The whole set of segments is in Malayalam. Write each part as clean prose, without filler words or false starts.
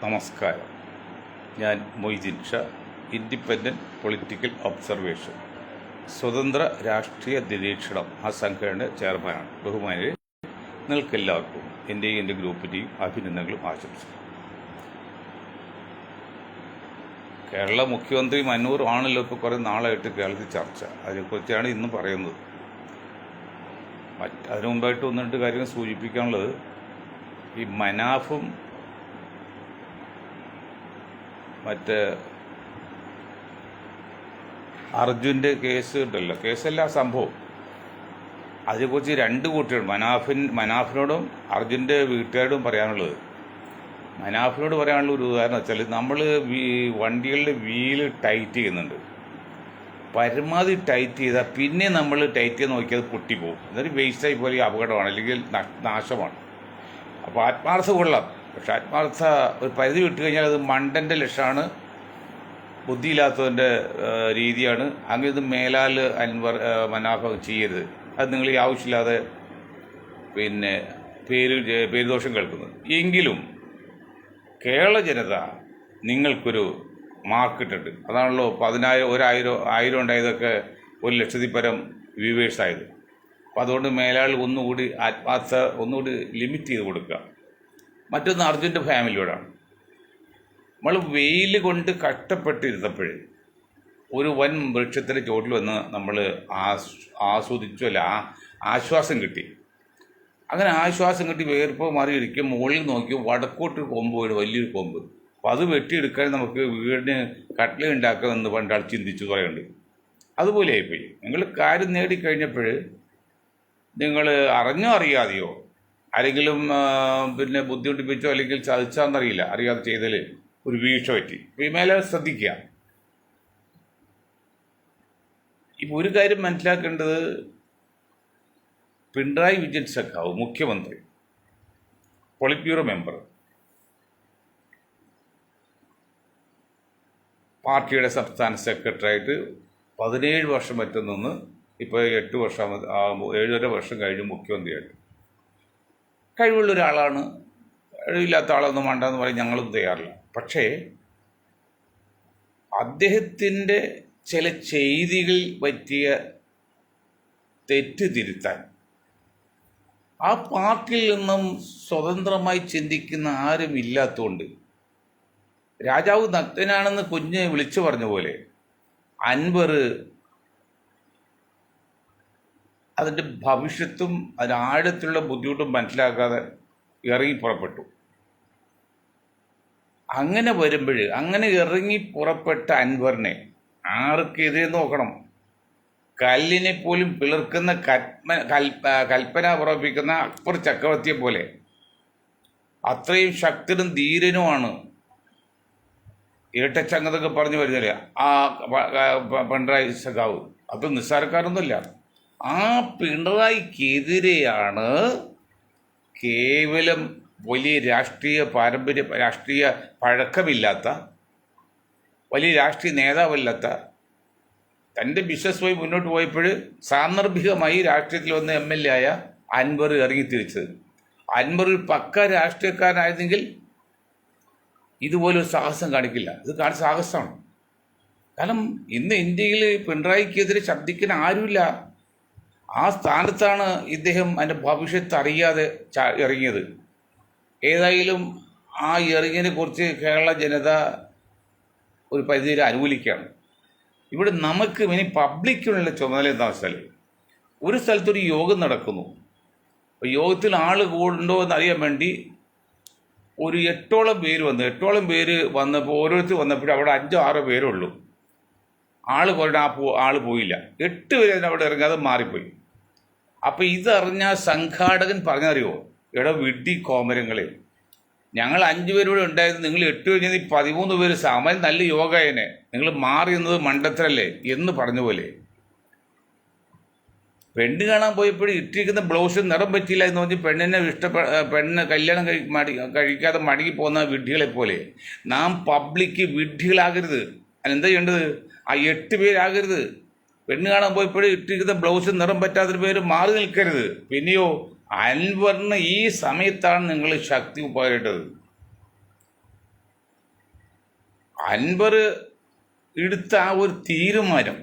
നമസ്കാരം. ഞാൻ Moideen Shah, independent political observation, സ്വതന്ത്ര രാഷ്ട്രീയ നിരീക്ഷണം ആ സംഘടനയുടെ ചെയർമാനാണ്. ബഹുമാനരെ, നിങ്ങൾക്കെല്ലാവർക്കും എൻ്റെയും എൻ്റെ ഗ്രൂപ്പിൻ്റെയും അഭിനന്ദനങ്ങളും ആശംസിക്കും. കേരള മുഖ്യമന്ത്രി മന്നൂർ ആണല്ലോ ഇപ്പോൾ കുറേ നാളായിട്ട് കേരളത്തിൽ ചർച്ച. അതിനെക്കുറിച്ചാണ് ഇന്നും പറയുന്നത്. അതിനു മുമ്പായിട്ട് ഒന്ന് രണ്ട് കാര്യങ്ങൾ സൂചിപ്പിക്കാനുള്ളത്, ഈ മനാഫും മറ്റേ അർജുൻ്റെ കേസ് ഉണ്ടല്ലോ, കേസല്ല സംഭവം. അതേക്കുറിച്ച് രണ്ട് കൂട്ടിയാണ് മനാഫിനോടും അർജുൻ്റെ വീട്ടുകാരോടും പറയാനുള്ളത്. മനാഫിനോട് പറയാനുള്ള ഒരു ഉദാഹരണം വെച്ചാൽ, നമ്മൾ വണ്ടികളുടെ വീല് ടൈറ്റ് ചെയ്യുന്നുണ്ട്. പരമാവധി ടൈറ്റ് ചെയ്താൽ പിന്നെ നമ്മൾ ടൈറ്റ് ചെയ്ത് നോക്കിയത് പൊട്ടിപ്പോവും. എന്നൊരു വേസ്റ്റായി പോലെ അപകടമാണ്, അല്ലെങ്കിൽ നാശമാണ്. അപ്പോൾ ആത്മാർത്ഥത കൊള്ളാം, പക്ഷെ ആത്മാർത്ഥ ഒരു പരിധി വിട്ട് കഴിഞ്ഞാൽ അത് മണ്ടൻ്റെ ലക്ഷമാണ്, ബുദ്ധിയില്ലാത്തതിൻ്റെ രീതിയാണ്. അങ്ങനെ ഇത് മേലാൽ മനാഫ് ചെയ്യരുത്. അത് നിങ്ങൾ ഈ ആവശ്യമില്ലാതെ പിന്നെ പേരുദോഷം കേൾക്കുന്നത്. എങ്കിലും കേരള ജനത നിങ്ങൾക്കൊരു മാർക്കിട്ടുണ്ട്. അതാണല്ലോ 10,000 1000 ഉണ്ടായതൊക്കെ 1,00,000 പരം വ്യൂവേഴ്സായത്. അപ്പോൾ അതുകൊണ്ട് മേലാൾ ഒന്നുകൂടി ആത്മാർത്ഥ ഒന്നുകൂടി ലിമിറ്റ് ചെയ്ത് കൊടുക്കുക. മറ്റൊന്ന് അർജുൻ്റെ ഫാമിലിയോടാണ്. നമ്മൾ വെയിൽ കൊണ്ട് കഷ്ടപ്പെട്ടിരുന്നപ്പോൾ ഒരു വൻ വൃക്ഷത്തിൻ്റെ ചോട്ടിൽ വന്ന് നമ്മൾ ആസ്വദിച്ചു, അല്ല ആശ്വാസം കിട്ടി. അങ്ങനെ ആശ്വാസം കിട്ടി വേർപ്പ് മാറിയിരിക്കും. മുകളിൽ നോക്കി വടക്കോട്ട് കൊമ്പ്, ഒരു വലിയൊരു കൊമ്പ്. അപ്പോൾ അത് വെട്ടിയെടുക്കാൻ നമുക്ക് വീടിന് കട്ടില ഉണ്ടാക്കാമെന്ന് പണ്ടാൾ ചിന്തിച്ചു പറയുന്നുണ്ട്. അതുപോലെ ആയിപ്പോയി. നിങ്ങൾ കാര്യം നേടിക്കഴിഞ്ഞപ്പോൾ നിങ്ങൾ അറിഞ്ഞോ അറിയാതെയോ ആരെങ്കിലും പിന്നെ ബുദ്ധിമുട്ടിപ്പിച്ചോ അല്ലെങ്കിൽ ചതിച്ചാന്നറിയില്ല, അറിയാതെ ചെയ്തതിൽ ഒരു വീഴ്ച പറ്റി. ഈ മേലെ ശ്രദ്ധിക്കുക. ഇപ്പോൾ ഒരു കാര്യം മനസ്സിലാക്കേണ്ടത്, പിണറായി വിജയൻ സഖാവ് മുഖ്യമന്ത്രി, പോളിറ്റ് ബ്യൂറോ മെമ്പർ, പാർട്ടിയുടെ സംസ്ഥാന സെക്രട്ടറിയായിട്ട് 17 വർഷം മറ്റും നിന്ന് ഇപ്പോൾ 7.5 വർഷം കഴിഞ്ഞ് മുഖ്യമന്ത്രിയായിട്ട്. കഴിവുള്ള ഒരാളാണ്. കഴിവില്ലാത്ത ആളൊന്നും വേണ്ടെന്ന് പറയും ഞങ്ങളും തയ്യാറില്ല. പക്ഷേ അദ്ദേഹത്തിൻ്റെ ചില ചെയ്തികൾ പറ്റിയ തെറ്റ് തിരുത്താൻ ആ പാർട്ടിയിൽ നിന്നും സ്വതന്ത്രമായി ചിന്തിക്കുന്ന ആരും ഇല്ലാത്തതുകൊണ്ട്, രാജാവ് നഗ്നനാണെന്ന് കുഞ്ഞ് വിളിച്ചു പറഞ്ഞ പോലെ അൻവർ അതിൻ്റെ ഭവിഷ്യത്തും അതിൻ്റെ ആഴത്തിലുള്ള ബുദ്ധിമുട്ടും മനസ്സിലാക്കാതെ ഇറങ്ങി പുറപ്പെട്ടു. അങ്ങനെ വരുമ്പോൾ, അങ്ങനെ ഇറങ്ങി പുറപ്പെട്ട അൻവറിനെ ആർക്കെതിരെ നോക്കണം? കല്ലിനെ പോലും പിളർക്കുന്ന കൽപ്പന പുറപ്പിക്കുന്ന അക്ബർ ചക്രവർത്തിയെ പോലെ അത്രയും ശക്തനും ധീരനുമാണ്. ഇരട്ടച്ചങ്ങതൊക്കെ പറഞ്ഞു വരുന്നില്ല ആ പിണറായി സഖാവ്. അത് നിസ്സാരക്കാരൊന്നുമില്ല. ആ പിണറായിക്കെതിരെയാണ് കേവലം വലിയ രാഷ്ട്രീയ പഴക്കമില്ലാത്ത, വലിയ രാഷ്ട്രീയ നേതാവല്ലാത്ത, തൻ്റെ ബിസിനസ് പോയി മുന്നോട്ട് പോയപ്പോൾ സാന്ദർഭികമായി രാഷ്ട്രീയത്തിൽ വന്ന് MLA ആയ അൻവർ ഇറങ്ങിത്തിരിച്ചത്. അൻവർ ഒരു പക്ക രാഷ്ട്രീയക്കാരനായിരുന്നെങ്കിൽ ഇതുപോലൊരു സാഹസം കാണിക്കില്ല. ഇത് സാഹസമാണ്. കാരണം ഇന്ന് ഇന്ത്യയിൽ പിണറായിക്കെതിരെ ശബ്ദിക്കുന്ന ആരുമില്ല. ആ സ്ഥാനത്താണ് ഇദ്ദേഹം അതിൻ്റെ ഭവിഷ്യത്ത് അറിയാതെ ഇറങ്ങിയത്. ഏതായാലും ആ ഇറങ്ങിയതിനെ കുറിച്ച് കേരള ജനത ഒരു പരിധിയിൽ അനുകൂലിക്കുകയാണ്. ഇവിടെ നമുക്ക് ഇനി പബ്ലിക്കിനുള്ള ചുമതല എന്താ വെച്ചാൽ, ഒരു സ്ഥലത്തൊരു യോഗം നടക്കുന്നു. അപ്പോൾ യോഗത്തിൽ ആൾ കൂടുണ്ടോ എന്നറിയാൻ വേണ്ടി ഒരു 8ഓളം പേര് വന്നപ്പോൾ ഓരോരുത്തർ വന്നപ്പോൾ അവിടെ 5-6 പേരുള്ളൂ. ആൾ പോയില്ല. 8 പേര് അതിനവിടെ ഇറങ്ങാതെ മാറിപ്പോയി. അപ്പം ഇതറിഞ്ഞ സംഘാടകൻ പറഞ്ഞറിയോ, എടാ വിഡ്ഢി കോമരങ്ങളെ, ഞങ്ങൾ 5 പേരോട് ഉണ്ടായിരുന്നു, നിങ്ങൾ 8 കഴിഞ്ഞാൽ 13 പേര് സമയം നല്ല യോഗേനെ, നിങ്ങൾ മാറി എന്നത് മണ്ടത്തരല്ലേ എന്ന് പറഞ്ഞ പോലെ. പെണ്ണ് കാണാൻ പോയപ്പോഴും ഇട്ടിരിക്കുന്ന ബ്ലൗസ് നിറം പറ്റിയില്ല എന്ന് പറഞ്ഞ് പെണ്ണ് കല്യാണം കഴിക്കാതെ മടങ്ങി പോകുന്ന വിഡ്ഢികളെ പോലെ നാം പബ്ലിക്ക് വിഡ്ഢികളാകരുത്. അതിനെന്താ ചെയ്യേണ്ടത്? ആ 8 പേരാകരുത്. പെണ്ണ് കാണാൻ പോയപ്പോഴും ഇട്ടിരിക്കുന്ന ബ്ലൗസ് നിറം പറ്റാത്തൊരു പേര് മാറി നിൽക്കരുത്. പിന്നെയോ അൻവറിന് ഈ സമയത്താണ് നിങ്ങൾ ശക്തി ഉപകരേണ്ടത്. അൻവർ എടുത്ത ആ ഒരു തീരുമാനം,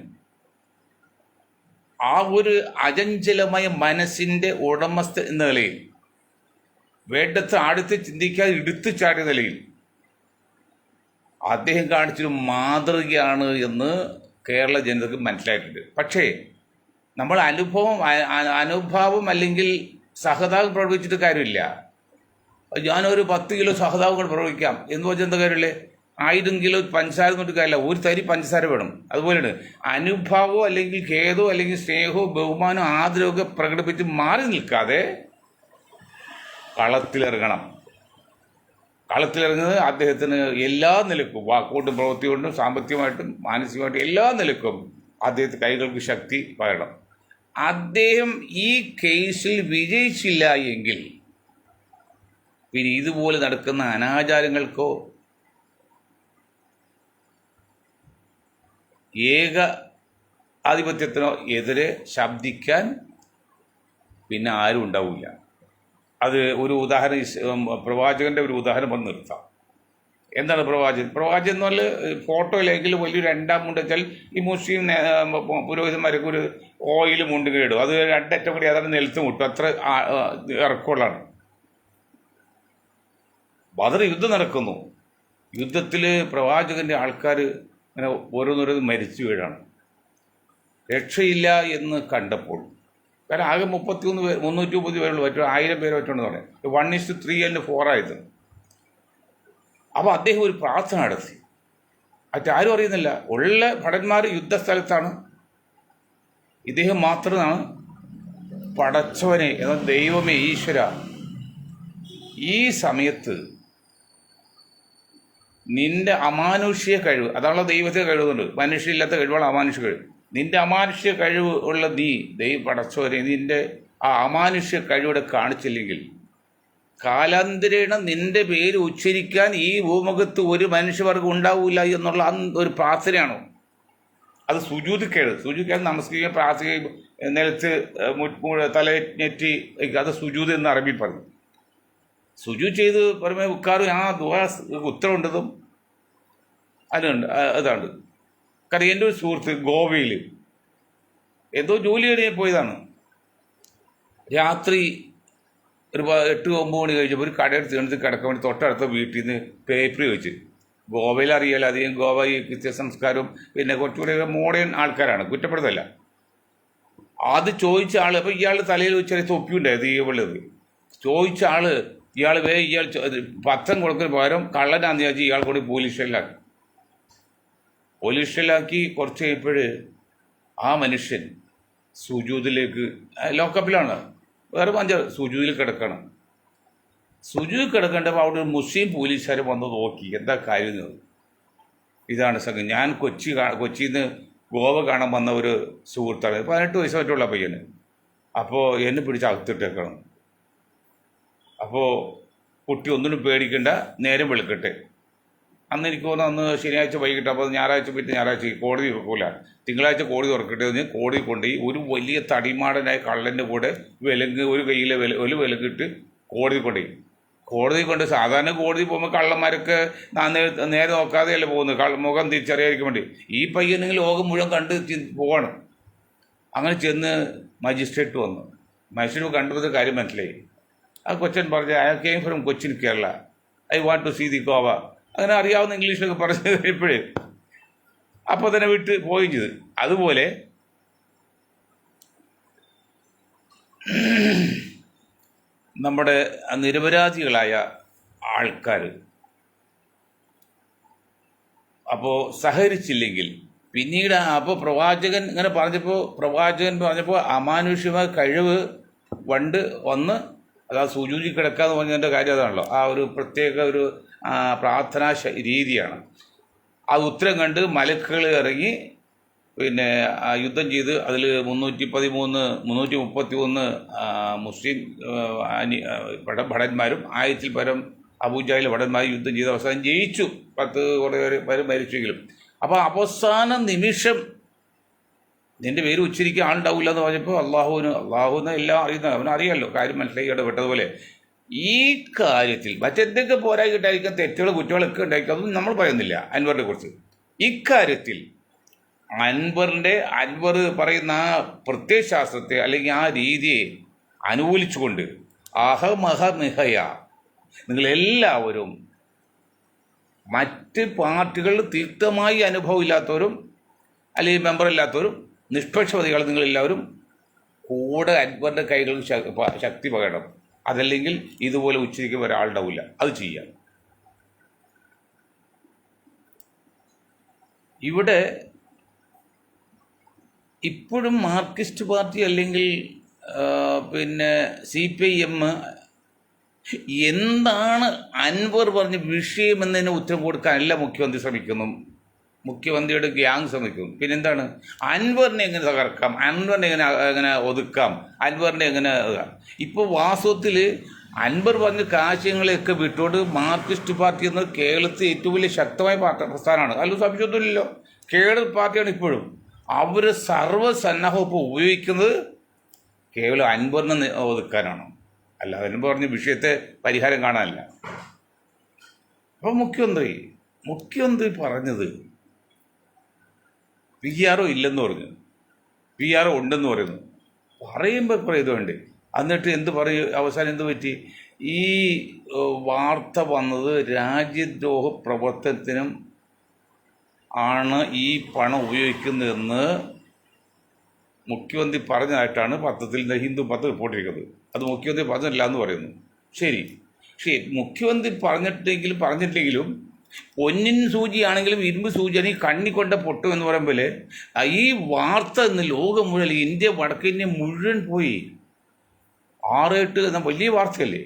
ആ ഒരു അചഞ്ചലമായ മനസ്സിൻ്റെ ഉടമസ്ഥ എന്ന നിലയിൽ, വേണ്ടത്ര അടുത്ത് ചിന്തിക്കാതെ എടുത്തു ചാടിയ നിലയിൽ അദ്ദേഹം കാണിച്ചൊരു മാതൃകയാണ് എന്ന് കേരള ജനതയ്ക്ക് മനസ്സിലായിട്ടുണ്ട്. പക്ഷേ നമ്മൾ അനുഭാവം അല്ലെങ്കിൽ സഹതാപം പ്രകടിപ്പിച്ചിട്ട് കാര്യമില്ല. ഞാനൊരു 10 കിലോ സഹതാപം കൊണ്ട് പ്രകടിപ്പിക്കാം എന്ന് വെച്ചാൽ എന്താ കാര്യമില്ലേ? 1000 കിലോ പഞ്ചസാര എന്നിട്ട് കാര്യമില്ല, ഒരു തരി പഞ്ചസാര വേണം. അതുപോലെയാണ് അനുഭാവമോ അല്ലെങ്കിൽ ഖേദമോ അല്ലെങ്കിൽ സ്നേഹമോ ബഹുമാനമോ ആദരവൊക്കെ പ്രകടിപ്പിച്ച് മാറി നിൽക്കാതെ കളത്തിലിറങ്ങണം. കളത്തിലിറങ്ങുന്നത് അദ്ദേഹത്തിന് എല്ലാ നിലക്കും, വാക്കുകൊണ്ടും പ്രവൃത്തി കൊണ്ടും സാമ്പത്തികമായിട്ടും മാനസികമായിട്ടും എല്ലാ നിലക്കും അദ്ദേഹത്തെ കൈകൾക്ക് ശക്തി പകരണം. അദ്ദേഹം ഈ കേസിൽ വിജയിച്ചില്ല എങ്കിൽ പിന്നെ ഇതുപോലെ നടക്കുന്ന അനാചാരങ്ങൾക്കോ ഏക ആധിപത്യത്തിനോ എതിരെ ശബ്ദിക്കാൻ പിന്നെ ആരും ഉണ്ടാവില്ല. അത് ഒരു ഉദാഹരണം, പ്രവാചകൻ്റെ ഒരു ഉദാഹരണം വന്ന് നിർത്താം. എന്താണ് പ്രവാചകൻ എന്ന് പറഞ്ഞാൽ ഫോട്ടോയിലെങ്കിൽ വലിയൊരു 2 മുണ്ട് വെച്ചാൽ ഈ മുസ്ലിം പുരോഹിതന്മാരൊക്കെ ഒരു ഓയിൽ മുണ്ടിങ്ങനെ ഇടും, അത് 2 അറ്റം കൂടി അതാണ് നിലത്ത് മുട്ടും, അത്ര ഇറക്കമുള്ളതാണ്. ബദർ യുദ്ധം നടക്കുന്നു. യുദ്ധത്തിൽ പ്രവാചകൻ്റെ ആൾക്കാർ ഇങ്ങനെ ഓരോന്നോരോന്ന് മരിച്ചു വീഴാണ്. രക്ഷയില്ല എന്ന് കണ്ടപ്പോൾ, കാരണം ആകെ 33 പേർ, 330 പേരുള്ളൂ, പറ്റും 1000 പേര് പറ്റുമെന്ന് പറയാം. 1:3 and 4 ആയിരുന്നു. അപ്പോൾ അദ്ദേഹം ഒരു പ്രാർത്ഥന നടത്തി. മറ്റാരും അറിയുന്നില്ല, ഉള്ള ഭടന്മാർ യുദ്ധസ്ഥലത്താണ്, ഇദ്ദേഹം മാത്രമാണ് പടച്ചവനെ എന്ന ദൈവമേ ഈശ്വര, ഈ സമയത്ത് നിന്റെ അമാനുഷ്യ കഴിവ്, അതാണല്ലോ ദൈവത്തെ കഴിവുന്നുണ്ട്, മനുഷ്യയില്ലാത്ത കഴിവാണ് അമാനുഷ്യ കഴിവ്. നിന്റെ അമാനുഷ്യ കഴിവ് ഉള്ള നീ പടച്ചവനെ നിന്റെ ആ അമാനുഷ്യ കഴിവിടെ കാണിച്ചില്ലെങ്കിൽ കാലാന്തരേണ നിന്റെ പേര് ഉച്ചരിക്കാൻ ഈ ഭൂമുഖത്ത് ഒരു മനുഷ്യവർഗം ഉണ്ടാവില്ല എന്നുള്ള ഒരു പ്രാർത്ഥനയാണോ? അത് സുജൂദിക്കേട് നമസ്കരിക്കാൻ പ്രാർത്ഥിക്കുകയും നിലത്ത് തല നെറ്റി, അത് സുജൂദ് എന്ന് അറബിയിൽ പറഞ്ഞു. സുജൂദ് ചെയ്ത് പറയുമ്പോൾ ഉക്കാറും ആ ദുആ ഉത്തരവുണ്ടതും അതിനുണ്ട്. അതാണ് കാരണം എൻ്റെ ഒരു സുഹൃത്ത് ഗോവയിൽ എന്തോ ജോലി കഴിഞ്ഞ് പോയതാണ്. രാത്രി ഒരു 8-9 മണി കഴിഞ്ഞപ്പോൾ ഒരു കടയെടുത്ത് കിടന്ന് കിടക്കാൻ വേണ്ടി തൊട്ടടുത്ത വീട്ടിൽ നിന്ന് പേപ്പർ ചോദിച്ചു. ഗോവയിൽ അറിയാലോ, അധികം ഗോവ ഈ ക്രിസ്ത്യ സംസ്കാരവും പിന്നെ കുറച്ചുകൂടി മോഡേൺ ആൾക്കാരാണ്, കുറ്റപ്പെടുത്തല്ല. അത് ചോദിച്ച ആൾ, അപ്പോൾ ഇയാൾ തലയിൽ ചെറിയ തൊപ്പിയുണ്ടായത് ഈ ഉള്ളത്, ചോദിച്ച ആൾ ഇയാൾ പത്രം കൊടുക്കുന്ന പകരം കള്ളനാന്ന് വിചാരിച്ച് ഇയാൾ കൂടി പോലീസ് സ്റ്റേഷനിലാക്കി. കുറച്ച് കഴിയുമ്പോൾ ആ മനുഷ്യൻ സുജൂദിലേക്ക്, ലോക്കപ്പിലാണ്, വേറെ 5 സുജൂദിൽ കിടക്കണം. സുജൂദിൽ കിടക്കേണ്ടപ്പോൾ അവിടെ ഒരു മുസ്ലിം പോലീസുകാർ വന്ന് നോക്കി എന്താ കാര്യം. ഇതാണ് സംഗതി. ഞാൻ കൊച്ചിയിൽ നിന്ന് ഗോവ കാണാൻ വന്ന ഒരു സുഹൃത്താണ്, 18 വയസ്സ് പറ്റുള്ള പയ്യന്. അപ്പോൾ എന്നെ പിടിച്ച് അകത്തിട്ടേക്കണം. അപ്പോൾ കുട്ടി ഒന്നിനും പേടിക്കണ്ട, നേരം വെളുക്കട്ടെ. അന്ന് എനിക്ക് തോന്നുന്നു അന്ന് ശനിയാഴ്ച വൈകിട്ട്, അപ്പോൾ ഞായറാഴ്ച കോടതി തുറക്കൂല, തിങ്കളാഴ്ച കോടതി തുറക്കട്ടെ എന്ന് കോടതി കൊണ്ടുപോയി ഒരു വലിയ തടിമാടനായ കള്ളൻ്റെ കൂടെ ഒരു കയ്യിലെ ഒരു വിലങ്ങിട്ട് കോടതി കൊണ്ട് സാധാരണ കോടതി പോകുമ്പോൾ കള്ളന്മാരൊക്കെ നേരെ നോക്കാതെയല്ലേ പോകുന്നത്, മുഖം തിരിച്ചറിയാതിരിക്കാൻ വേണ്ടി. ഈ പയ്യനെങ്കിൽ ലോകം മുഴുവൻ കണ്ട് പോവാണ്. അങ്ങനെ ചെന്ന് മജിസ്ട്രേറ്റ് വന്നു. മജിസ്ട്രേറ്റ് കണ്ടത് കാര്യം മനസ്സിലായി. ആ കൊച്ചൻ പറഞ്ഞ I came from Cochin Kerala, I want to see the Goa, അങ്ങനെ അറിയാവുന്ന ഇംഗ്ലീഷൊക്കെ പറഞ്ഞു കഴിയുമ്പോഴേ അപ്പോൾ തന്നെ വിട്ട് പോവുകയും ചെയ്തു. അതുപോലെ നമ്മുടെ നിരപരാധികളായ ആൾക്കാർ അപ്പോൾ സഹകരിച്ചില്ലെങ്കിൽ പിന്നീട് അപ്പോൾ പ്രവാചകൻ പറഞ്ഞപ്പോൾ അമാനുഷ്യമായ കഴിവ് വന്ന് അതാ സുജൂദി കിടക്കാന്ന് പറഞ്ഞതിൻ്റെ കാര്യം അതാണല്ലോ. ആ ഒരു പ്രത്യേക ഒരു പ്രാർത്ഥനാ രീതിയാണ്. അത് ഉത്തരം കണ്ട് മലക്കുകൾ ഇറങ്ങി പിന്നെ യുദ്ധം ചെയ്ത് അതിൽ 333 മുസ്ലിം ഭടന്മാരും 1000-ൽ പരം അബൂജഹൽ ഭടന്മാരും യുദ്ധം ചെയ്ത് അവസാനം ജയിച്ചു. 10 പേര് മരിച്ചെങ്കിലും. അപ്പോൾ അവസാന നിമിഷം നിന്റെ പേര് ഉച്ചരിക്കാൻ ആളുണ്ടാവില്ല എന്ന് പറഞ്ഞപ്പോൾ അള്ളാഹുവിന് എല്ലാം അറിയുന്ന അവനറിയാമല്ലോ, കാര്യം മനസ്സിലായി ഇടപെട്ടതുപോലെ ഈ കാര്യത്തിൽ മറ്റെന്തൊക്കെ പോരായിട്ടായിരിക്കും തെറ്റുകൾ കുറ്റങ്ങളൊക്കെ ഉണ്ടായിരിക്കും, അതൊന്നും നമ്മൾ പറയുന്നില്ല അൻവറിനെ കുറിച്ച്. ഇക്കാര്യത്തിൽ അൻവർ പറയുന്ന ആ പ്രത്യയശാസ്ത്രത്തെ അല്ലെങ്കിൽ ആ രീതിയെ അനുകൂലിച്ചുകൊണ്ട് അഹമഹമിഹയ നിങ്ങളെല്ലാവരും മറ്റ് പാർട്ടികളിൽ തീർത്ഥമായി അനുഭവം ഇല്ലാത്തവരും അല്ലെങ്കിൽ മെമ്പറില്ലാത്തവരും നിഷ്പക്ഷവാദികൾ നിങ്ങളെല്ലാവരും കൂടെ അൻവറിൻ്റെ കൈകളിൽ ശക്തി പകരണം. അതല്ലെങ്കിൽ ഇതുപോലെ ഉച്ചരിക്കും ഒരാളുണ്ടാവില്ല. അത് ചെയ്യാം. ഇവിടെ ഇപ്പോഴും മാർക്സിസ്റ്റ് പാർട്ടി അല്ലെങ്കിൽ പിന്നെ CPIM എന്താണ് അൻവർ പറഞ്ഞ വിഷയം എന്നതിന് ഉത്തരം കൊടുക്കാനല്ല മുഖ്യമന്ത്രി ശ്രമിക്കുന്നു. മുഖ്യമന്ത്രിയുടെ ഗ്യാങ് ശ്രമിക്കും. പിന്നെന്താണ് അൻവറിനെ എങ്ങനെ തകർക്കാം, അൻവറിനെ എങ്ങനെ ഒതുക്കാം, അൻവറിനെ എങ്ങനെ ഇപ്പോൾ വാസ്തവത്തിൽ അൻവർ പറഞ്ഞ ആശയങ്ങളെയൊക്കെ വിട്ടുകൊണ്ട് മാർക്സിസ്റ്റ് പാർട്ടി എന്നത് കേരളത്തിൽ ഏറ്റവും വലിയ ശക്തമായ പ്രസ്ഥാനമാണ്. അതിൽ സംശയമൊന്നുമില്ലല്ലോ. കേരള പാർട്ടിയാണ് ഇപ്പോഴും. അവർ സർവ്വസന്നാഹം ഇപ്പോൾ ഉപയോഗിക്കുന്നത് കേവലം അൻവറിനെ ഒതുക്കാനാണ്, അല്ലാതെ അൻവർ പറഞ്ഞ വിഷയത്തെ പരിഹാരം കാണാനല്ല. അപ്പോൾ മുഖ്യമന്ത്രി പറഞ്ഞത് PR ഇല്ലെന്ന് പറഞ്ഞു, PR ഉണ്ടെന്ന് പറയുന്നു. പറയുമ്പോൾ ഇപ്പോൾ ഇത് വേണ്ടേ? എന്നിട്ട് എന്ത് പറയും? അവസാനം എന്ത് പറ്റി? ഈ വാർത്ത വന്നത് രാജ്യദ്രോഹ പ്രവർത്തനത്തിനും ആണ് ഈ പണം ഉപയോഗിക്കുന്നതെന്ന് മുഖ്യമന്ത്രി പറഞ്ഞതായിട്ടാണ് ഹിന്ദു പത്രത്തിൽ റിപ്പോർട്ട് ചെയ്തിരിക്കുന്നത്. അത് മുഖ്യമന്ത്രി പറഞ്ഞില്ല എന്ന് പറയുന്നു. ശരി, പക്ഷേ മുഖ്യമന്ത്രി പറഞ്ഞിട്ടില്ലെങ്കിലും പൊന്നിൻ സൂചിയാണെങ്കിലും ഇരുമ്പ് സൂചിയാണെങ്കിൽ കണ്ണിക്കൊണ്ട പൊട്ടും എന്ന് പറയുമ്പോൾ ഈ വാർത്ത ഇന്ന് ലോകം മുഴുവൻ, ഇന്ത്യ വടക്കിന്ത്യ മുഴുവൻ പോയി. 6-8 എന്ന വലിയ വാർത്തയല്ലേ.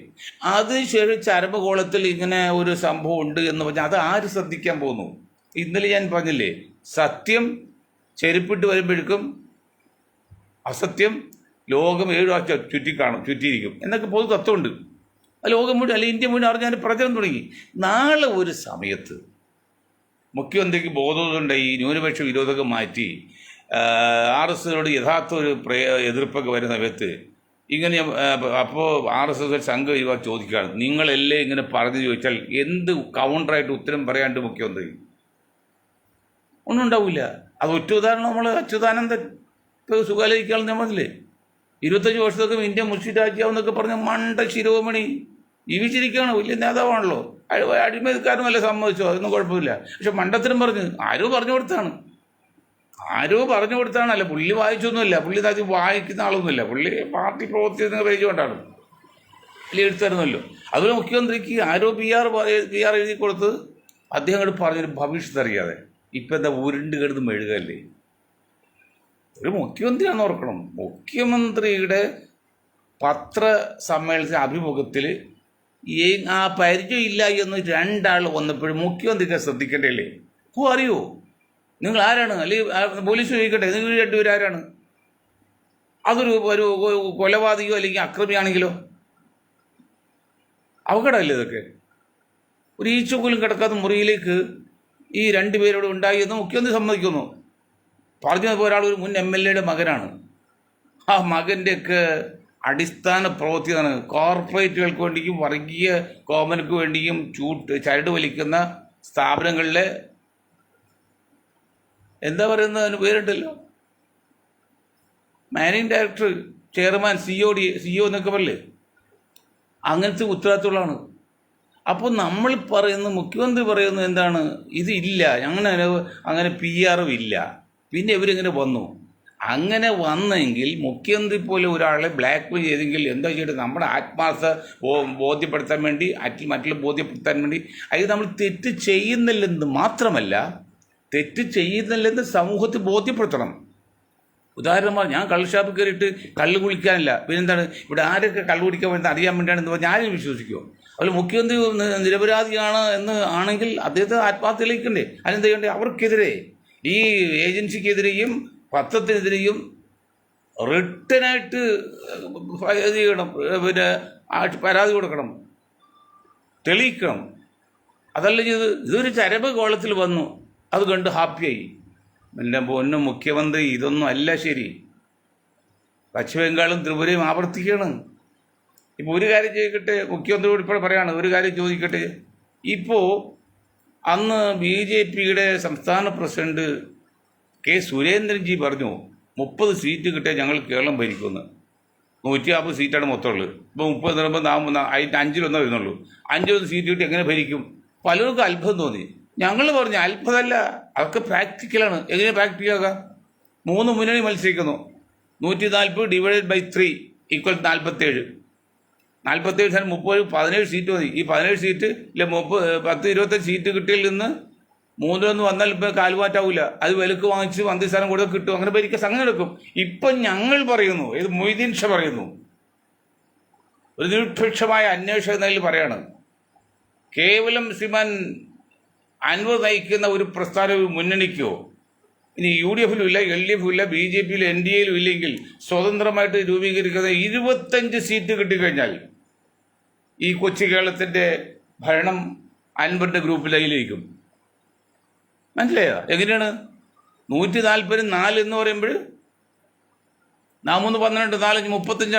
അതിനുശേഷം ചരമകോളത്തിൽ ഇങ്ങനെ ഒരു സംഭവം ഉണ്ട് എന്ന് പറഞ്ഞാൽ അത് ആര് ശ്രദ്ധിക്കാൻ പോകുന്നു? ഇന്നലെ ഞാൻ പറഞ്ഞില്ലേ, സത്യം ചെരുപ്പിട്ട് വരുമ്പോഴേക്കും അസത്യം ലോകം 7 ആഴ്ച ചുറ്റിയിരിക്കും എന്നൊക്കെ പൊതു തത്വമുണ്ട്. ലോകം മുഴുവൻ അല്ലെങ്കിൽ ഇന്ത്യ മുഴുവൻ അറിഞ്ഞാൽ പ്രചരണം തുടങ്ങി. നാളെ ഒരു സമയത്ത് മുഖ്യമന്ത്രിക്ക് ബോധമുണ്ടായി ന്യൂനപക്ഷ വിരോധമൊക്കെ മാറ്റി RSSനോട് യഥാർത്ഥ ഒരു എതിർപ്പൊക്കെ വരുന്ന സമയത്ത് ഇങ്ങനെ അപ്പോൾ RSS സംഘം ചോദിക്കുകയാണ്, നിങ്ങളല്ലേ ഇങ്ങനെ പറഞ്ഞു ചോദിച്ചാൽ എന്ത് കൗണ്ടറായിട്ട് ഉത്തരം പറയാണ്ട് മുഖ്യമന്ത്രി? ഒന്നും ഉണ്ടാവില്ല. അത് ഒറ്റ ഉദാഹരണം നമ്മൾ അച്യുതാനന്ദൻ ഇപ്പോൾ സുഖാലോചിക്കാണെന്ന് നമ്മളല്ലേ 25 വർഷത്തേക്കും ഇന്ത്യ മുസ്ലിം രാജ്യമാവെന്നൊക്കെ പറഞ്ഞ മണ്ട ശിരോമണി ജീവിച്ചിരിക്കുകയാണ്. വലിയ നേതാവാണല്ലോ. അഴിമതിക്കാരനുമല്ല, സമ്മതിച്ചോ, അതൊന്നും കുഴപ്പമില്ല. പക്ഷെ മണ്ടത്തിനും പറഞ്ഞു ആരോ പറഞ്ഞു കൊടുത്താണ്. അല്ല പുള്ളി വായിച്ചൊന്നുമില്ല, പുള്ളി താത്തി വായിക്കുന്ന ആളൊന്നുമില്ല. പുള്ളി പാർട്ടി പ്രവർത്തിക്കുന്ന പേജ് കൊണ്ടാണ് പുള്ളി എടുത്തായിരുന്നല്ലോ. അതുപോലെ മുഖ്യമന്ത്രിക്ക് ആരോ PR എഴുതി കൊടുത്ത് അദ്ദേഹം കൂടെ പറഞ്ഞൊരു ഭവിഷ്യത്ത് അറിയാതെ ഇപ്പം എന്താ ഉരുണ്ട് കിടന്ന് മെഴുകല്ലേ. ഒരു മുഖ്യമന്ത്രിയാണെന്ന് ഓർക്കണം. മുഖ്യമന്ത്രിയുടെ പത്രസമ്മേളനത്തിന് അഭിമുഖത്തിൽ ആ പരിചയമില്ല എന്ന് 2 ആൾ വന്നപ്പോഴും മുഖ്യമന്ത്രിക്ക് ശ്രദ്ധിക്കേണ്ടല്ലേ? അറിയോ നിങ്ങൾ ആരാണ്? അല്ലെങ്കിൽ പോലീസ് ചോദിക്കട്ടെ, നിങ്ങൾ 2 പേരും ആരാണ്? അതൊരു കൊലപാതകയോ അല്ലെങ്കിൽ അക്രമിയാണെങ്കിലോ? അപകടമല്ലേ ഇതൊക്കെ? ഒരു ഈച്ചപോലും കിടക്കാത്ത മുറിയിലേക്ക് ഈ 2 പേരോട് ഉണ്ടായി എന്ന് മുഖ്യമന്ത്രി സമ്മതിക്കുന്നു. പറഞ്ഞപ്പോൾ ഒരാൾ ഒരു മുൻ MLAയുടെ മകനാണ്. ആ മകൻ്റെയൊക്കെ അടിസ്ഥാന പ്രവൃത്തിയാണ് കോർപ്പറേറ്റുകൾക്ക് വേണ്ടിയും വർഗീയ കോമനക്ക് വേണ്ടിയും ചരട് വലിക്കുന്ന സ്ഥാപനങ്ങളിലെ എന്താ പറയുന്നത്, അതിന് പേരുണ്ടല്ലോ, മാനേജിങ് ഡയറക്ടർ, ചെയർമാൻ, CEO എന്നൊക്കെ പറയല്ലേ, അങ്ങനത്തെ ഉത്തരവാദിത്തമുള്ളതാണ്. അപ്പോൾ നമ്മൾ മുഖ്യമന്ത്രി പറയുന്നത് എന്താണ്? ഇതില്ല, അങ്ങനെ PR ഇല്ല. പിന്നെ ഇവരിങ്ങനെ വന്നു. അങ്ങനെ വന്നെങ്കിൽ മുഖ്യമന്ത്രി പോലെ ഒരാളെ ബ്ലാക്ക് മെയിൽ ചെയ്തെങ്കിൽ എന്താ ചെയ്യേണ്ടത്? നമ്മുടെ ആത്മാർത്ഥ ബോധ്യപ്പെടുത്താൻ വേണ്ടി, മറ്റുള്ള ബോധ്യപ്പെടുത്താൻ വേണ്ടി, അത് നമ്മൾ തെറ്റ് ചെയ്യുന്നില്ലെന്ന് മാത്രമല്ല, തെറ്റ് ചെയ്യുന്നില്ലെന്ന് സമൂഹത്തിൽ ബോധ്യപ്പെടുത്തണം. ഉദാഹരണമായി ഞാൻ കള്ളുഷാപ്പിൽ കയറിയിട്ട് കള്ള് കുളിക്കാനില്ല, പിന്നെന്താണ് ഇവിടെ ആരൊക്കെ കള്ളു കുടിക്കാൻ വേണ്ടി അറിയാൻ വേണ്ടിയാണെന്ന് പറഞ്ഞാൽ ആരും വിശ്വസിക്കുമോ? അതുപോലെ മുഖ്യമന്ത്രി നിരപരാധിയാണ് എന്ന് ആണെങ്കിൽ അദ്ദേഹത്തെ ആത്മാർത്ഥ തെളിയിക്കണ്ടേ? അതിനെന്താ ചെയ്യണ്ടേ? അവർക്കെതിരെ, ഈ ഏജൻസിക്കെതിരെയും പത്രത്തിനെതിരെയും റിട്ടനായിട്ട് ഇത് ചെയ്യണം, പിന്നെ പരാതി കൊടുക്കണം, തെളിയിക്കണം. അതല്ല ചെയ്ത് ഇതൊരു ചരമകോളത്തിൽ വന്നു, അത് കണ്ട് ഹാപ്പിയായി. എൻ്റെ പൊന്നും മുഖ്യമന്ത്രി, ഇതൊന്നും അല്ല ശരി. പശ്ചിമബംഗാളും ത്രിപുരയും ആവർത്തിക്കുകയാണ്. ഇപ്പോൾ ഒരു കാര്യം ചോദിക്കട്ടെ, മുഖ്യമന്ത്രിയോട് ഇപ്പോൾ പറയാണ്, ഒരു കാര്യം ചോദിക്കട്ടെ. ഇപ്പോൾ അന്ന് BJPയുടെ സംസ്ഥാന പ്രസിഡന്റ് കെ സുരേന്ദ്രൻജി പറഞ്ഞു 30 സീറ്റ് കിട്ടിയാൽ ഞങ്ങൾ കേരളം ഭരിക്കുമെന്ന്. 150 സീറ്റാണ് മൊത്തമുള്ളത്. ഇപ്പോൾ 30 തരുമ്പോൾ അതിൻ്റെ 5-1 വരുന്നുള്ളൂ. 5 സീറ്റ് കിട്ടി എങ്ങനെ ഭരിക്കും? പലർക്കും അത്ഭുതം തോന്നി. ഞങ്ങൾ പറഞ്ഞു അത്ഭുതമല്ല, അതൊക്കെ പ്രാക്ടിക്കലാണ്. എങ്ങനെ പ്രാക്ടിക്കലാകാം? 3 മുന്നണി മത്സരിക്കുന്നു. 140 ഡിവൈഡഡ് ബൈ 3 ഈക്വൽ 47. 47 സാധനം 30, 17 സീറ്റ് മതി. ഈ 17 സീറ്റ് ഇല്ല 10-25 സീറ്റ് കിട്ടിയതിൽ നിന്ന് 3 വന്നാൽ ഇപ്പോൾ കാൽമാറ്റാവില്ല. അത് വിലക്ക് വാങ്ങിച്ച് മന്ത്രിസ്ഥാനം കൂടെ കിട്ടും. അങ്ങനെ ഭരിക്കാൻ സംഘം എടുക്കും. ഇപ്പം ഞങ്ങൾ പറയുന്നു, ഇത് മൊയ്തീൻ ഷാ പറയുന്നു, ഒരു നിഷ്പക്ഷമായ അന്വേഷണത്തിൽ പറയാണ്, കേവലം ശ്രീമാൻ അൻവർ നയിക്കുന്ന ഒരു പ്രസ്ഥാന മുന്നണിക്കോ ഇനി UDF ഇല്ല, LDF ഇല്ല, BJPയിലും NDAയിലും ഇല്ലെങ്കിൽ സ്വതന്ത്രമായിട്ട് രൂപീകരിക്കുന്ന 25 സീറ്റ് കിട്ടിക്കഴിഞ്ഞാൽ ഈ കൊച്ചു കേരളത്തിൻ്റെ ഭരണം അൻവറിൻ്റെ ഗ്രൂപ്പിലായിരിക്കും. മനസ്സിലായോ? എങ്ങനെയാണ് 140 4 എന്ന് പറയുമ്പോൾ 4 12 4 35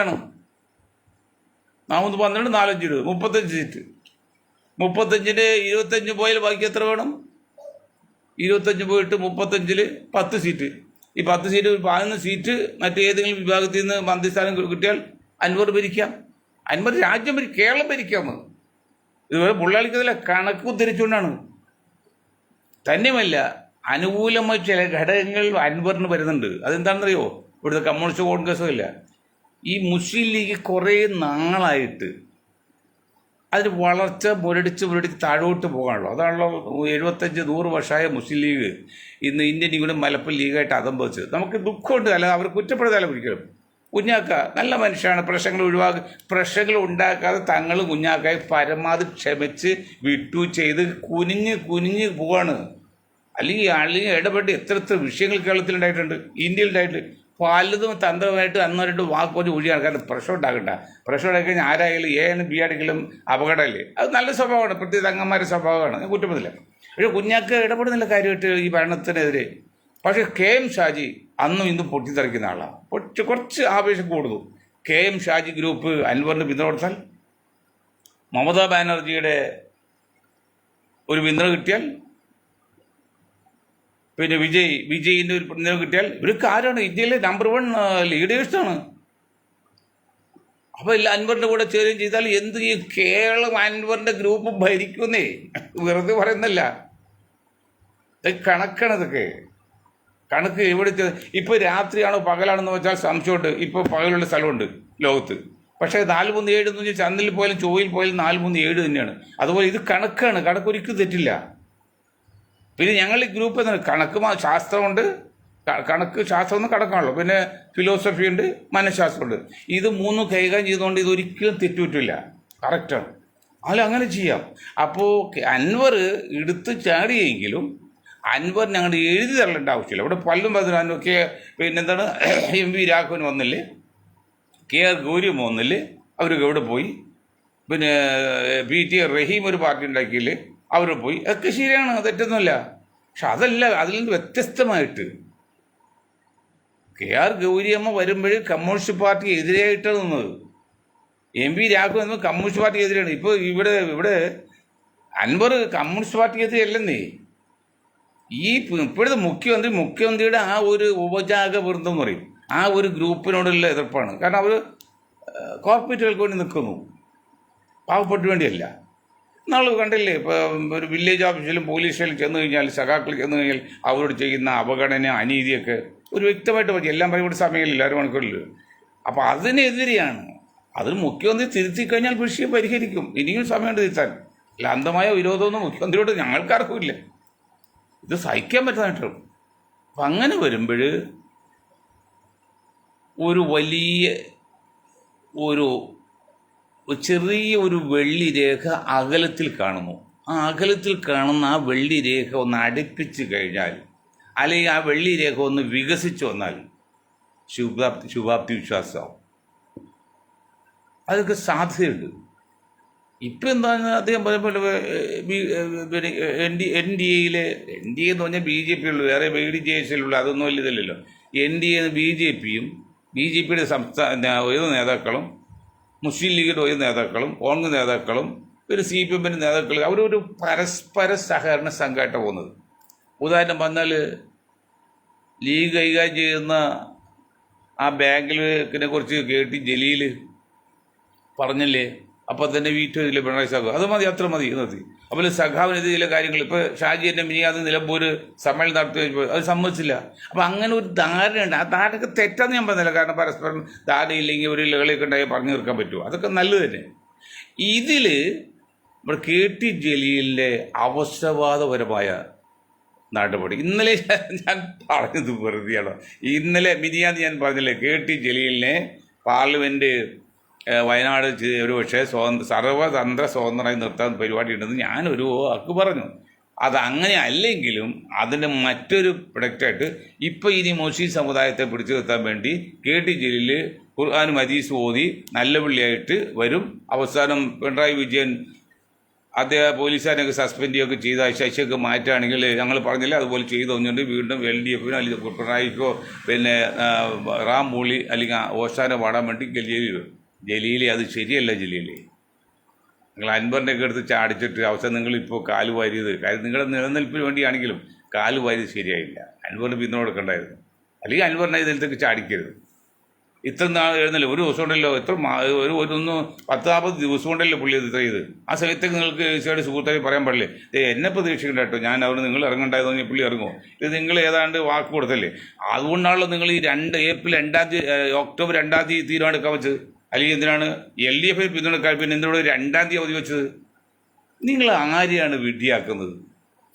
4 12 4 20 35 സീറ്റ്. 35-ന് 25 പോയാൽ ബാക്കി എത്ര വേണം? 25 പോയിട്ട് 35-ൽ 10 സീറ്റ്. ഈ 10 സീറ്റ് 11 സീറ്റ് മറ്റേതെങ്കിലും വിഭാഗത്തിൽ നിന്ന് മന്ത്രിസ്ഥാനം കിട്ടിയാൽ അൻവർ ഭരിക്കാം. അൻവർ രാജ്യം കേരളം ഭരിക്കാമെന്ന്. ഇതുപോലെ പുള്ളാളിക്കതിലെ കണക്ക് ഉദ്ധരിച്ചുകൊണ്ടാണ്. തന്നെയുമല്ല, അനുകൂലമായ ചില ഘടകങ്ങൾ അൻവറിന് വരുന്നുണ്ട്. അതെന്താണെന്നറിയോ? ഇവിടുത്തെ കമ്മ്യൂണിസ്റ്റ് കോൺഗ്രസ്സും ഇല്ല, ഈ മുസ്ലിം ലീഗ് കുറേ നാളായിട്ട് അതിന് വളർച്ച മുരടിച്ച് താഴോട്ട് പോകാനുള്ളൂ. അതാണല്ലോ 75-100 വർഷമായ മുസ്ലിം ലീഗ് ഇന്ന് ഇന്ത്യൻ യൂണിയൻ മലപ്പുറം ലീഗായിട്ട് അധംപതിച്ചത്. നമുക്ക് ദുഃഖമുണ്ട്, അല്ല അവർ കുറ്റപ്പെടുത്താല ഒരിക്കലും. കുഞ്ഞാക്ക നല്ല മനുഷ്യനാണ്, പ്രശ്നങ്ങൾ ഉണ്ടാക്കാതെ തങ്ങൾ കുഞ്ഞാക്കായി പരമാവധി ക്ഷമിച്ച് വിട്ടു ചെയ്ത് കുനിഞ്ഞ് പോവാണ്. അല്ലെങ്കിൽ ഇടപെട്ട് എത്ര വിഷയങ്ങൾ കേരളത്തിലുണ്ടായിട്ടുണ്ട്, ഇന്ത്യയിലുണ്ടായിട്ട്. പലതും തന്ത്രമായിട്ട് അന്നൊരു വാക്ക് പോലെ ഒഴിയാണ്. കാരണം പ്രശ്നം ഉണ്ടാകണ്ട. പ്രശ്നം ഉണ്ടാക്കി കഴിഞ്ഞാൽ ആരായാലും A B ആണെങ്കിലും അപകടമല്ലേ. അത് നല്ല സ്വഭാവമാണ്, പ്രത്യേക അംഗന്മാരുടെ സ്വഭാവമാണ്, ഞാൻ കുറ്റപ്പെടുന്നില്ല. പക്ഷേ കുഞ്ഞാക്ക് ഇടപെടുന്നില്ല കാര്യമായിട്ട് ഈ ഭരണത്തിനെതിരെ. പക്ഷേ KM ഷാജി അന്നും ഇന്നും പൊട്ടിത്തെറിക്കുന്ന ആളാണ്. കുറച്ച് ആവേശം കൂടുന്നു. KM ഷാജി ഗ്രൂപ്പ് അൻവറിന് പിന്തുണ കൊടുത്താൽ, മമതാ ബാനർജിയുടെ ഒരു പിന്തുണ കിട്ടിയാൽ, പിന്നെ വിജയിൻ്റെ ഒരു പിന്തുണ കിട്ടിയാൽ, ഇവർക്ക് ആരാണ് ഇന്ത്യയിലെ നമ്പർ 1 ലീഡേഴ്സാണ്. അപ്പോൾ അൻവറിൻ്റെ കൂടെ ചേരുകയും ചെയ്താൽ എന്ത് ചെയ്യും? കേരളം അൻവറിൻ്റെ ഗ്രൂപ്പ് ഭരിക്കുന്നേ, വെറുതെ പറയുന്നല്ല. കണക്കാണ് ഇതൊക്കെ. കണക്ക് എവിടുത്തെ ഇപ്പോൾ രാത്രിയാണോ പകലാണെന്ന് വെച്ചാൽ സംശയമുണ്ട്. ഇപ്പോൾ പകലുള്ള സ്ഥലമുണ്ട് ലോകത്ത്. പക്ഷേ 4-3-7 എന്ന് വെച്ചാൽ ചന്ദ്രനിൽ പോയാലും ചൊവ്വയിൽ പോയാലും 4-3-7 തന്നെയാണ്. അതുപോലെ ഇത് കണക്കാണ്, കണക്കൊരിക്കലും തെറ്റില്ല. പിന്നെ ഞങ്ങൾ ഈ ഗ്രൂപ്പ് എന്താണ്, കണക്ക് ശാസ്ത്രമുണ്ട്, കണക്ക് ശാസ്ത്രം കണക്കാണല്ലോ, പിന്നെ ഫിലോസഫി ഉണ്ട്, മനഃശാസ്ത്രമുണ്ട്. ഇത് 3 കൈകാര്യം ചെയ്തുകൊണ്ട് ഇതൊരിക്കലും തെറ്റുപറ്റില്ല, കറക്റ്റാണ്. അങ്ങനെ ചെയ്യാം. അപ്പോൾ അൻവർ എടുത്ത് ചാടിയെങ്കിലും അൻവറിന് അങ്ങോട്ട് എഴുതി തരേണ്ട ആവശ്യമില്ല. ഇവിടെ പലരും പറഞ്ഞു, പിന്നെന്താണ് MV രാഘവൻ വന്നില്ലേ, KR ഗൗരിയമ്മ വന്നില്ലേ, അവരൊക്കെ എവിടെ പോയി, പിന്നെ PT റഹീം ഒരു പാർട്ടി ഉണ്ടാക്കിയില്ലേ, അവർ പോയി. ഒക്കെ ശരിയാണ്, തെറ്റൊന്നുമില്ല. പക്ഷെ അതല്ല, അതിൽ നിന്ന് വ്യത്യസ്തമായിട്ട് KR ഗൗരിയമ്മ വരുമ്പോൾ കമ്മ്യൂണിസ്റ്റ് പാർട്ടി എതിരായിട്ടാണ് നിന്നത്. MV രാഘവൻ എന്നത് കമ്മ്യൂണിസ്റ്റ് പാർട്ടി എതിരാണ്. ഇപ്പോൾ ഇവിടെ അൻവർ കമ്മ്യൂണിസ്റ്റ് പാർട്ടി എതിരല്ലെന്നേ. ഈ ഇപ്പോഴത്തെ മുഖ്യമന്ത്രിയുടെ ആ ഒരു ഉപജാക വൃന്ദം എന്ന് പറയും, ആ ഒരു ഗ്രൂപ്പിനോടുള്ള എതിർപ്പാണ്. കാരണം അവർ കോർപ്പറേറ്റുകൾക്ക് വേണ്ടി നിൽക്കുന്നു, പാവപ്പെട്ടു വേണ്ടിയല്ല. നമ്മൾ കണ്ടില്ലേ, ഇപ്പോൾ ഒരു വില്ലേജ് ഓഫീസിലും പോലീസ് സ്റ്റേഷനിലും ചെന്ന് കഴിഞ്ഞാൽ, സഖാക്കൾ ചെന്ന് കഴിഞ്ഞാൽ അവരോട് ചെയ്യുന്ന അവഗണന, അനീതിയൊക്കെ ഒരു വ്യക്തമായിട്ട് പറയും. എല്ലാം പറയുമ്പോൾ സമയമില്ല, 1 മണിക്കൂറിൽ. അപ്പോൾ അതിനെതിരെയാണ്. അതിന് മുഖ്യമന്ത്രി തിരുത്തി കഴിഞ്ഞാൽ വിഷയം പരിഹരിക്കും. ഇനിയും സമയമുണ്ട് തിരുത്താൻ. അല്ല അന്ധമായ വിരോധമൊന്നും മുഖ്യമന്ത്രിയോട് ഞങ്ങൾക്കാർക്കും ഇല്ല. ഇത് സഹിക്കാൻ പറ്റാനായിട്ടു. അപ്പം അങ്ങനെ വരുമ്പോൾ ഒരു വലിയ ചെറിയ ഒരു വെള്ളി രേഖ അകലത്തിൽ കാണുന്നു. ആ അകലത്തിൽ കാണുന്ന ആ വെള്ളി രേഖ ഒന്ന് അടുപ്പിച്ച് കഴിഞ്ഞാൽ, അല്ലെങ്കിൽ ആ വെള്ളി രേഖ ഒന്ന് വികസിച്ച് വന്നാൽ ശുഭാപ്തി വിശ്വാസമാവും. അതൊക്കെ സാധ്യതയുണ്ട്. ഇപ്പം എന്താണ് അദ്ദേഹം പറയുമ്പോൾ NDA എന്ന് പറഞ്ഞാൽ BJP ഉള്ളൂ, വേറെ BDJS-ലുള്ള അതൊന്നും വലിയ ഇതില്ലല്ലോ. NDA BJPയും BJPയുടെ സംസ്ഥാന നേതാക്കളും മുസ്ലിം ലീഗിൻ്റെ ഒരു നേതാക്കളും കോൺഗ്രസ് നേതാക്കളും ഒരു CPM നേതാക്കളും അവരൊരു പരസ്പര സഹകരണ സംഘമായിട്ടാണ് പോകുന്നത്. ഉദാഹരണം പറഞ്ഞാൽ ലീഗ് കൈകാര്യം ചെയ്യുന്ന ആ ബാങ്കിനെ കുറിച്ച് KT ജലീൽ പറഞ്ഞില്ലേ, അപ്പോൾ തന്നെ വീറ്റോ ചെയ്തില്ലേ പിണറായി സഖാവ്. അത് മതി, അത്ര മതി നിർത്തി. അപ്പോൾ സഖാവിനെതിരെ ചില കാര്യങ്ങൾ ഇപ്പോൾ ഷാജി എൻ്റെ മിനിയാത് നിലമ്പൂർ സമ്മേളനം നടത്തി അത് സമ്മതിച്ചില്ല. അപ്പോൾ അങ്ങനെ ഒരു ധാരണയുണ്ട്. ആ ധാരണയൊക്കെ തെറ്റാന്ന് ഞാൻ പറഞ്ഞില്ല, കാരണം പരസ്പരം ധാരണയില്ലെങ്കിൽ ഒരു ലഹളയൊക്കെ ഉണ്ടായി പറഞ്ഞു തീർക്കാൻ പറ്റുമോ, അതൊക്കെ നല്ലത് തന്നെ. ഇതിൽ നമ്മുടെ KT ജലീലിൻ്റെ അവസരവാദപരമായ നടപടി ഇന്നലെ ഞാൻ പറഞ്ഞത് വെറുതെയാണോ? ഇന്നലെ മിനിയാന്ന് ഞാൻ പറഞ്ഞില്ലേ, KT ജലീലിനെ പാർലമെൻറ്റ് വയനാട് ഒരു പക്ഷേ സർവതന്ത്ര സ്വതന്ത്രമായി നിർത്താൻ പരിപാടി ഉണ്ടെന്ന് ഞാനൊരു വാക്ക് പറഞ്ഞു. അതങ്ങനെ അല്ലെങ്കിലും അതിൻ്റെ മറ്റൊരു പ്രൊഡക്റ്റായിട്ട് ഇപ്പോൾ ഇനി മുസ്ലിം സമുദായത്തെ പിടിച്ചു നിർത്താൻ വേണ്ടി KT ജലീൽ ഖുർആനും ഹദീസും ഓതി നല്ല പുള്ളിയായിട്ട് വരും. അവസാനം പിണറായി വിജയൻ അദ്ദേഹം പോലീസുകാരനൊക്കെ സസ്പെൻഡ് ചെയ്യുകയൊക്കെ ചെയ്ത ശശിയൊക്കെ മാറ്റുകയാണെങ്കിൽ ഞങ്ങൾ പറഞ്ഞില്ല അതുപോലെ ചെയ്ത് തോന്നിയുണ്ട് വീണ്ടും LDFനോ അല്ലെങ്കിൽ പിണറായിക്കോ പിന്നെ റാം മൂളി അല്ലെങ്കിൽ ഓശാനോ പാടാൻ വേണ്ടി ജലീൽ അത് ശരിയല്ല. ജലീലേ, നിങ്ങൾ അൻവറിൻ്റെയൊക്കെ എടുത്ത് ചാടിച്ചിട്ട് അവസാനം നിങ്ങളിപ്പോൾ കാല് വാരിയത് കാര്യം നിങ്ങളുടെ നിലനിൽപ്പിന് വേണ്ടിയാണെങ്കിലും കാല് വാരിയത് ശരിയായില്ല. അൻവറിന് പിന്തുണ കൊടുക്കേണ്ടായിരുന്നു, അല്ലെങ്കിൽ അൻവറിനെ ഇതിലത്തേക്ക് ചാടിക്കരുത്. ഇത്ര നാൾ എഴുന്നല്ലോ, ഒരു ദിവസം കൊണ്ടല്ലോ, ഒന്ന് 10-40 ദിവസം കൊണ്ടല്ലോ പുള്ളി ഇത് ചെയ്ത്. ആ സമയത്തേക്ക് നിങ്ങൾക്ക് ഈസിയായിട്ട് സുഹൃത്തായി പറയാൻ പാടില്ലേ, എന്നെ പ്രതീക്ഷിക്കണ്ട കേട്ടോ, ഞാൻ അവിടെ നിങ്ങൾ ഇറങ്ങണ്ടായെന്ന് പറഞ്ഞാൽ പുള്ളി ഇറങ്ങുമോ? ഇത് നിങ്ങൾ ഏതാണ്ട് വാക്ക് കൊടുത്തല്ലേ. അതുകൊണ്ടാണല്ലോ നിങ്ങൾ ഈ April 2 ഒക്ടോബർ 2 തീരുമാനം എടുക്കാൻ വെച്ചത്. അല്ലെങ്കിൽ എന്തിനാണ് LDF പിന്തുണക്കാൻ പിന്നെ എന്തിനോട് 2 അവധി വെച്ചത്? നിങ്ങൾ ആരെയാണ് വിഡ്ഢിയാക്കുന്നത്?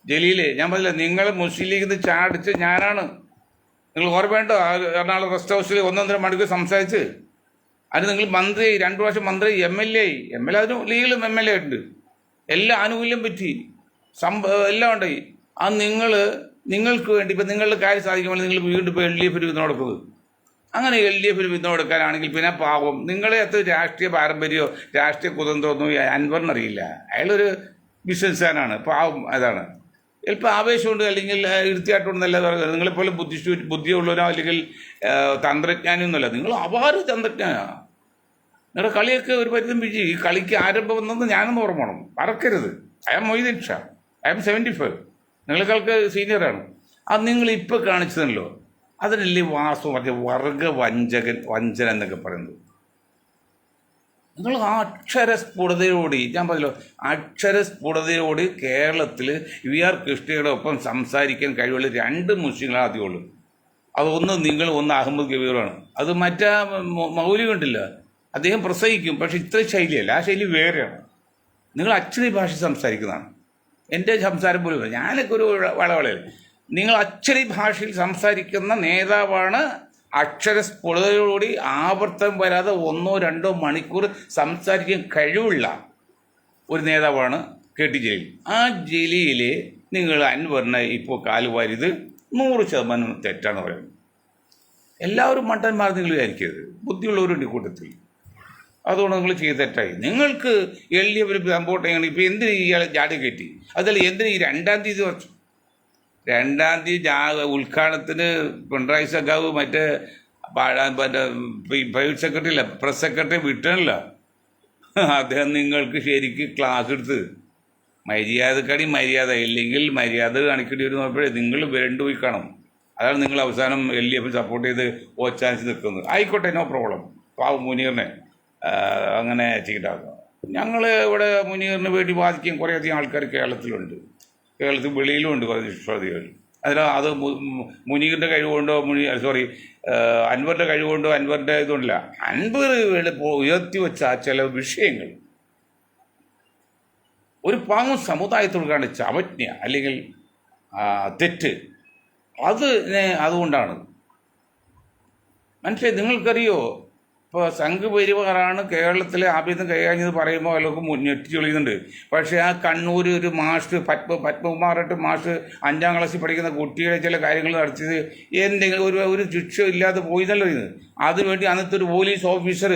ജലീലെ, ഞാൻ പറഞ്ഞില്ല, നിങ്ങൾ മുസ്ലിം ലീഗിൽ നിന്ന് ചാടിച്ച് ഞാനാണ്. നിങ്ങൾ ഓർമ്മയുണ്ടോ എറണാകുളം റെസ്റ്റ് ഹൗസിൽ 1.5 മണിക്കൂർ സംസാരിച്ച്? അതിന് നിങ്ങൾ മന്ത്രി 2 പ്രാവശ്യം മന്ത്രി MLA അതിന് ലീഗിലും MLA ഉണ്ട്, എല്ലാ ആനുകൂല്യം പറ്റി എല്ലാം ഉണ്ടായി. ആ നിങ്ങൾക്ക് വേണ്ടി ഇപ്പം നിങ്ങളുടെ കാര്യം സാധിക്കുമ്പോൾ നിങ്ങൾ വീണ്ടും ഇപ്പോൾ LDF പിന്തുണ കൊടുക്കുന്നത്. അങ്ങനെ LDF പിന്തുണ കൊടുക്കാനാണെങ്കിൽ പിന്നെ പാവം നിങ്ങളെ അത്ര രാഷ്ട്രീയ പാരമ്പര്യമോ രാഷ്ട്രീയ കുതന്ത്രമൊന്നും അൻവറിനറിയില്ല. അയാളൊരു ബിസിനസ്സുകാരനാണ്, പാവം. അതാണ് ചിലപ്പോൾ ആവേശമുണ്ട് അല്ലെങ്കിൽ ഇരുത്തിയായിട്ടുണ്ടെന്നല്ല പറയുന്നത്. നിങ്ങളെപ്പോലെ ബുദ്ധിയുള്ളവരോ അല്ലെങ്കിൽ തന്ത്രജ്ഞാനമൊന്നുമല്ല, നിങ്ങൾ അപാര തന്ത്രജ്ഞാനാണ്. നിങ്ങളുടെ കളിയൊക്കെ ഒരു പരിധം പിടിച്ച് ഈ കളിക്ക് ആരംഭം വന്നത് ഞാനൊന്ന് ഓർമ്മ വേണം, മറക്കരുത്. മൊയ്തീൻ ഷാ, 75. നിങ്ങളെക്കാൾക്ക് സീനിയറാണ്. അത് നിങ്ങളിപ്പോൾ കാണിച്ചതല്ലോ, അതിനല്ലേ വാസ്തു മറ്റേ വഞ്ചന എന്നൊക്കെ പറയുന്നത്. നിങ്ങൾ അക്ഷരസ്ഫുടതയോടി, ഞാൻ പറഞ്ഞല്ലോ, അക്ഷരസ്ഫുടതയോട് കേരളത്തിൽ VR കൃഷ്ണയുടെ ഒപ്പം സംസാരിക്കാൻ കഴിവുള്ള 2 മുസ്ലിങ്ങളെ ആദ്യമുള്ളൂ. അതൊന്ന് നിങ്ങൾ, ഒന്ന് അഹമ്മദ് കബീറാണ്. അത് മറ്റേ മൗലവി കണ്ടില്ല, അദ്ദേഹം പ്രസംഗിക്കും, പക്ഷെ ഇത്ര ശൈലിയല്ല, ആ ശൈലി വേറെയാണ്. നിങ്ങൾ അച്ചടി ഭാഷ സംസാരിക്കുന്നതാണ്. എൻ്റെ സംസാരം പോലും ഞാനൊക്കെ ഒരു വളവളയല്ല. നിങ്ങൾ അച്ചടി ഭാഷയിൽ സംസാരിക്കുന്ന നേതാവാണ്. അക്ഷരസ്ഫുടതയോടുകൂടി ആവർത്തനം വരാതെ 1-2 മണിക്കൂർ സംസാരിക്കാൻ കഴിവുള്ള ഒരു നേതാവാണ് KT ജലീൽ. ആ ജലീല് നിങ്ങൾ അൻവറിനെ ഇപ്പോൾ കാലുവാരിയത് 100% തെറ്റാണ് പറയുന്നത്. എല്ലാവരും മണ്ടന്മാർ നിങ്ങൾ വിചാരിക്കരുത്, ബുദ്ധിയുള്ളവരുണ്ട് കൂട്ടത്തിൽ. അതുകൊണ്ട് നിങ്ങൾ ചെയ്ത് തെറ്റായി. നിങ്ങൾക്ക് LDF സമ്പോർട്ട് ചെയ്യണം. ഇപ്പോൾ എന്തിന് ഇയാളെ ജാടി കയറ്റി? അതല്ല, എന്തിന് ഈ 2 തീയതി വെച്ചു? 2 തീയതി ഉദ്ഘാടനത്തിന് പിണറായി സഖാവ് മറ്റേ പ്രൈവറ്റ് സെക്രട്ടറി ഇല്ല, പ്രസ് സെക്രട്ടറി വിട്ടണില്ല. അദ്ദേഹം നിങ്ങൾക്ക് ശരിക്ക് ക്ലാസ് എടുത്ത് മര്യാദ ഇല്ലെങ്കിൽ മര്യാദ കാണിക്കേണ്ടി വരും നോക്കുമ്പോഴേ നിങ്ങൾ വരണ്ടു പോയി കാണും. അതാണ് നിങ്ങൾ അവസാനം LDF സപ്പോർട്ട് ചെയ്ത് ചാൻസ് നിൽക്കുന്നത്. ആയിക്കോട്ടെ, നോ പ്രോബ്ലം. പാവം മുനീറിനെ അങ്ങനെ ചെയ്താക്കുക. ഞങ്ങൾ ഇവിടെ മുനീറിന് വേണ്ടി വാദിക്കാൻ കുറേയധികം ആൾക്കാർ കേരളത്തിൽ വെളിയിലും ഉണ്ട് കുറേ വിശ്വാസികൾ. അത് മുനീറിൻ്റെ കഴിവുകൊണ്ടോ അൻവറിൻ്റെ കഴിവുകൊണ്ടോ അൻവറിൻ്റെ ഇതുകൊണ്ടില്ല. അൻവർ ഉയർത്തി വെച്ച ചില വിഷയങ്ങൾ ഒരു പാവം സമുദായത്തോട് കാണിച്ച അവജ്ഞ അല്ലെങ്കിൽ തെറ്റ്, അതുകൊണ്ടാണ്. മനസ്സിലായി? നിങ്ങൾക്കറിയോ, ഇപ്പോൾ സംഘപരിവാറാണ് കേരളത്തിലെ ആഭ്യന്തരം കൈകാര്യം പറയുമ്പോൾ എല്ലാവർക്കും ഞെട്ടി ചൊളിയുന്നുണ്ട്. പക്ഷേ ആ കണ്ണൂർ ഒരു മാഷ് പത്മകുമാറായിട്ട് മാഷ് 5ാം ക്ലാസ്സിൽ പഠിക്കുന്ന കുട്ടികളെ ചില കാര്യങ്ങൾ നടത്തിയത് എന്തെങ്കിലും ഒരു ശിക്ഷ ഇല്ലാതെ പോയതല്ലോ ഇത്. അതുവേണ്ടി അന്നത്തെ ഒരു പോലീസ് ഓഫീസർ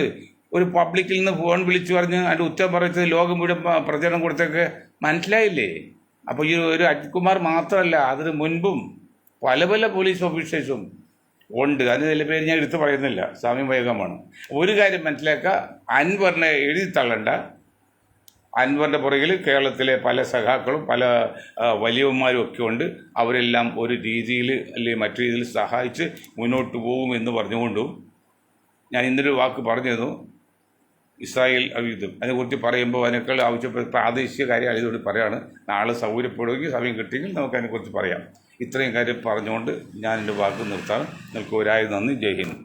ഒരു പബ്ലിക്കിൽ നിന്ന് ഫോൺ വിളിച്ചു പറഞ്ഞ് അതിൻ്റെ ഉത്തരം പറയിച്ചത് ലോകം മുഴുവൻ പ്രചരണം കൊടുത്തൊക്കെ മനസ്സിലായില്ലേ? അപ്പോൾ ഈ ഒരു അജിത് കുമാർ മാത്രമല്ല, അതിന് മുൻപും പല പോലീസ് ഓഫീസേഴ്സും ഉണ്ട്. അതിന് ചില പേര് ഞാൻ എടുത്ത് പറയുന്നില്ല, സമയം വേഗമാണ്. ഒരു കാര്യം മനസ്സിലാക്കുക, അൻവറിനെ എഴുതി തള്ളണ്ട. അൻവറിൻ്റെ പുറകിൽ കേരളത്തിലെ പല സഖാക്കളും പല വലിയവന്മാരും ഒക്കെ ഉണ്ട്. അവരെല്ലാം ഒരു രീതിയിൽ അല്ലെങ്കിൽ മറ്റു രീതിയിൽ സഹായിച്ച് മുന്നോട്ട് പോകുമെന്ന് പറഞ്ഞുകൊണ്ടും ഞാൻ ഇന്നൊരു വാക്ക് പറഞ്ഞിരുന്നു, ഇസ്രായേൽ യുദ്ധം. അതിനെക്കുറിച്ച് പറയുമ്പോൾ അതിനേക്കാൾ ആവശ്യപ്പെട്ട പ്രാദേശിക കാര്യം അതുകൊണ്ട് പറയുകയാണ്. നാളെ സൗകര്യപ്പെടുമെങ്കിൽ സമയം കിട്ടിയെങ്കിൽ നമുക്ക് അതിനെക്കുറിച്ച് പറയാം. ഇത്രയും കാര്യം പറഞ്ഞുകൊണ്ട് ഞാൻ എൻ്റെ വാക്ക് നിർത്താണ്. നിങ്ങൾക്ക് ഒരായിരം നന്ദി. ജയ് ഹിന്ദ്.